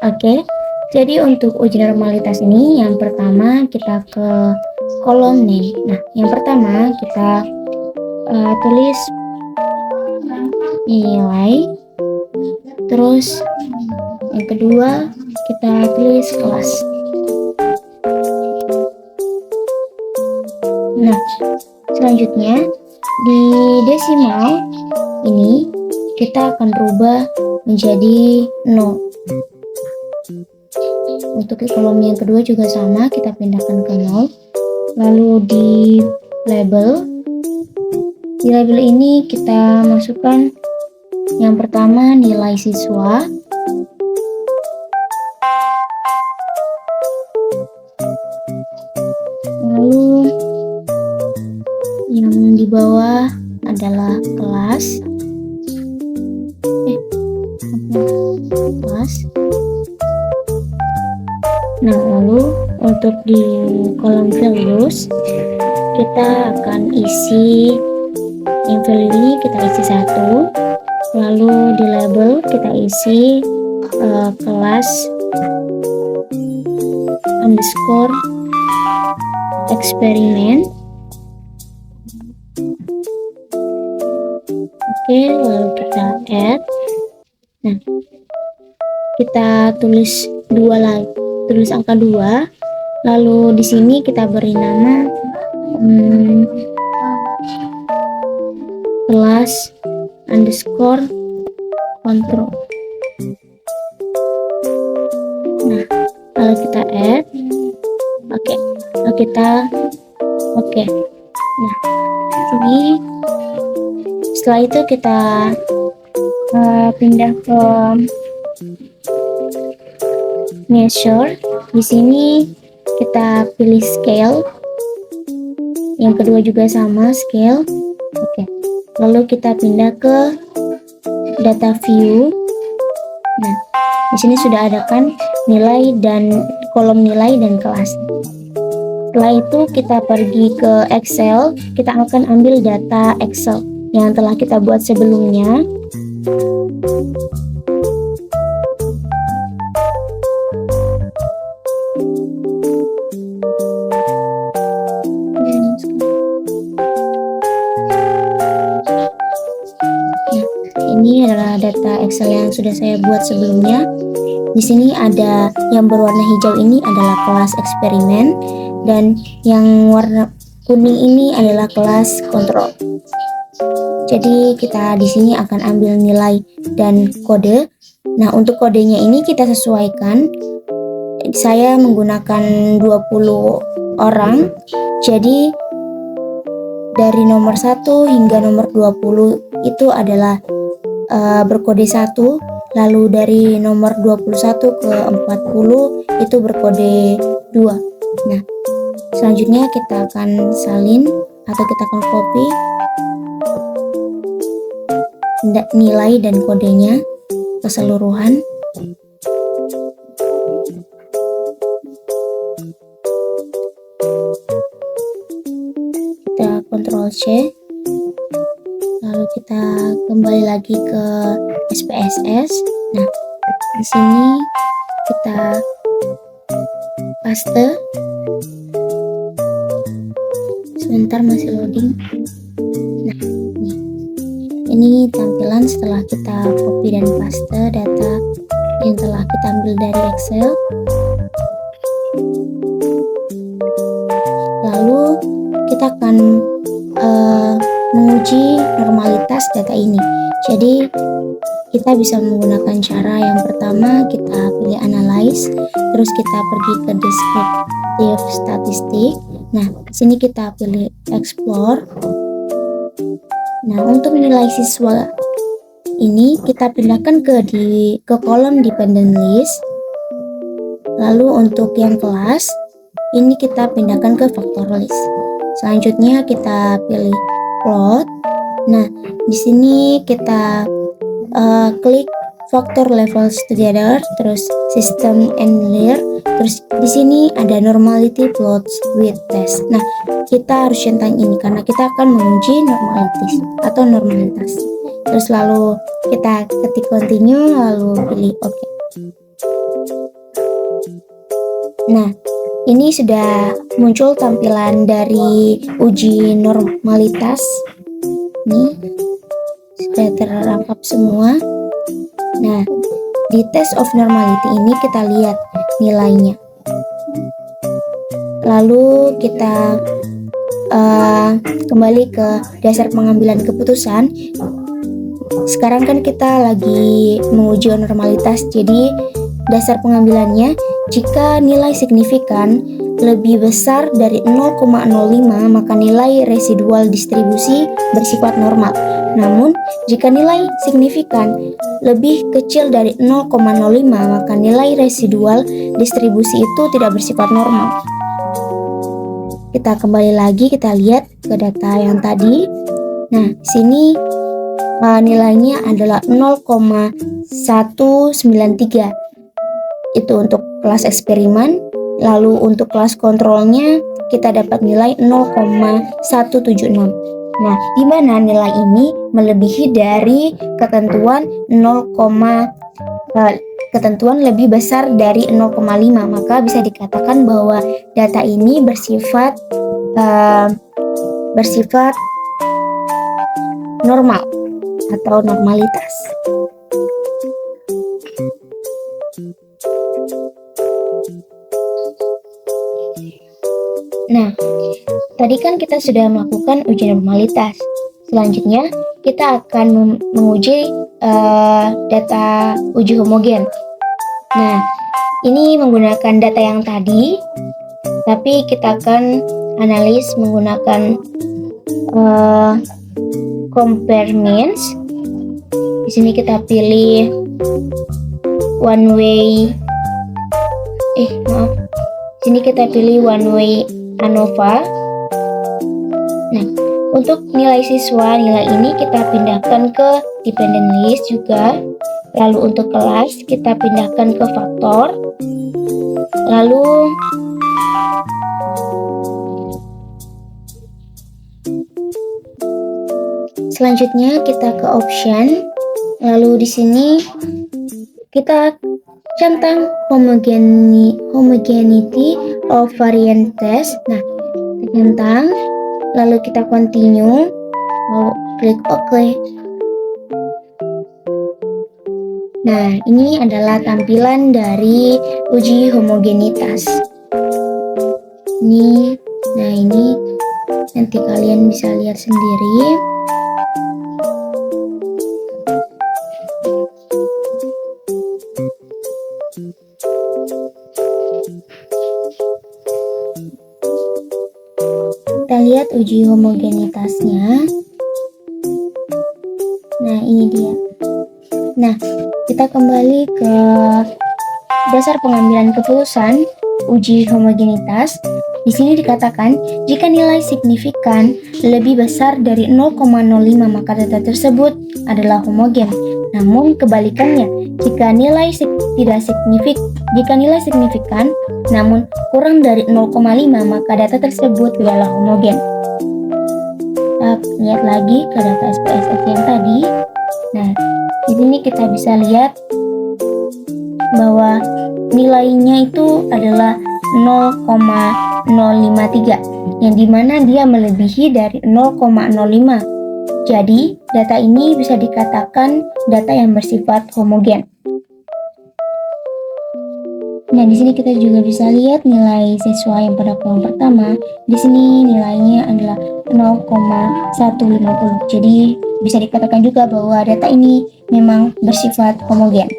Oke, jadi untuk uji normalitas ini yang pertama kita ke kolom nih. Nah, yang pertama kita tulis nilai, terus yang kedua kita tulis kelas. Nah, selanjutnya di desimal ini kita akan rubah menjadi 0. Untuk kolom yang kedua juga sama, kita pindahkan ke 0. Lalu di label ini kita masukkan yang pertama nilai siswa, lalu yang di bawah adalah kelas. Nah, lalu untuk di kolom values kita akan isi yang value ini, kita isi 1. Lalu di label kita isi kelas underscore eksperimen. Oke, lalu kita add. Nah, kita tulis 2 lagi, tulis angka 2. Lalu di sini kita beri nama kelas underscore control. Nah, lalu kita add. Oke, lalu kita oke. Nah, sini setelah itu kita pindah ke measure. Di sini kita pilih scale. Yang kedua juga sama, scale. Oke. Lalu kita pindah ke data view. Nah, di sini sudah ada kan nilai dan kolom nilai dan kelas. Setelah itu kita pergi ke Excel. Kita akan ambil data Excel yang telah kita buat sebelumnya. Ini adalah data Excel yang sudah saya buat sebelumnya. Di sini ada yang berwarna hijau ini adalah kelas eksperimen dan yang warna kuning ini adalah kelas kontrol. Jadi kita di sini akan ambil nilai dan kode. Nah, untuk kodenya ini kita sesuaikan. Saya menggunakan 20 orang. Jadi dari nomor 1 hingga nomor 20 itu adalah berkode 1, lalu dari nomor 21 ke 40 itu berkode 2. Nah, selanjutnya kita akan salin atau kita akan copy nilai dan kodenya keseluruhan. Kita Ctrl C. Lalu kita kembali lagi ke SPSS. Nah, di sini kita paste. Sebentar, masih loading. Nah, ini tampilan setelah kita copy dan paste data yang telah kita ambil dari Excel. Lalu kita akan menguji normalitas data ini. Jadi kita bisa menggunakan cara yang pertama, kita pilih analyze, terus kita pergi ke descriptive statistik. Nah, sini kita pilih explore. Nah, untuk nilai siswa ini kita pindahkan ke kolom dependent list. Lalu untuk yang kelas ini kita pindahkan ke factor list. Selanjutnya kita pilih plot. Nah, di sini kita klik factor levels together, terus system and layer, terus di sini ada normality plots with test. Nah, kita harus centang ini karena kita akan menguji normalitas. Terus lalu kita ketik continue, lalu pilih OK. Nah, ini sudah muncul tampilan dari uji normalitas. Nih, sudah terangkap semua. Nah, di test of normality ini kita lihat nilainya. Lalu kita kembali ke dasar pengambilan keputusan. Sekarang kan kita lagi menguji normalitas, jadi dasar pengambilannya jika nilai signifikan lebih besar dari 0,05 maka nilai residual distribusi bersifat normal. Namun jika nilai signifikan lebih kecil dari 0,05 maka nilai residual distribusi itu tidak bersifat normal. Kita kembali lagi, kita lihat ke data yang tadi. Nah, sini nilainya adalah 0,193. Itu untuk kelas eksperimen. Lalu untuk kelas kontrolnya kita dapat nilai 0,176. Nah, di mana nilai ini melebihi dari ketentuan ketentuan lebih besar dari 0,5, maka bisa dikatakan bahwa data ini bersifat normal atau normalitas. Nah, tadi kan kita sudah melakukan uji normalitas. Selanjutnya, kita akan menguji data uji homogen. Nah, ini menggunakan data yang tadi, tapi kita akan analis menggunakan compare means. Di sini kita pilih one way. Sini kita pilih one way ANOVA. Nah, untuk nilai siswa, nilai ini kita pindahkan ke dependent list juga. Lalu untuk kelas kita pindahkan ke faktor. Lalu selanjutnya kita ke option. Lalu di sini kita centang homogeneity of variant test. Nah, centang, lalu kita continue, lalu klik OK. Nah, ini adalah tampilan dari uji homogenitas. Ini nanti kalian bisa lihat sendiri. Kita lihat uji homogenitasnya. Nah, ini dia. Nah, kita kembali ke dasar pengambilan keputusan uji homogenitas. Di sini dikatakan jika nilai signifikan lebih besar dari 0,05 maka data tersebut adalah homogen. Namun kebalikannya, jika nilai signifikan namun kurang dari 0,5 maka data tersebut adalah homogen. Kita lihat lagi ke data SPSS yang tadi. Nah, di sini kita bisa lihat bahwa nilainya itu adalah 0,053, yang dimana dia melebihi dari 0,05. Jadi, data ini bisa dikatakan data yang bersifat homogen. Nah, di sini kita juga bisa lihat nilai siswa yang pada kolom pertama. Di sini nilainya adalah 0,150. Jadi, bisa dikatakan juga bahwa data ini memang bersifat homogen.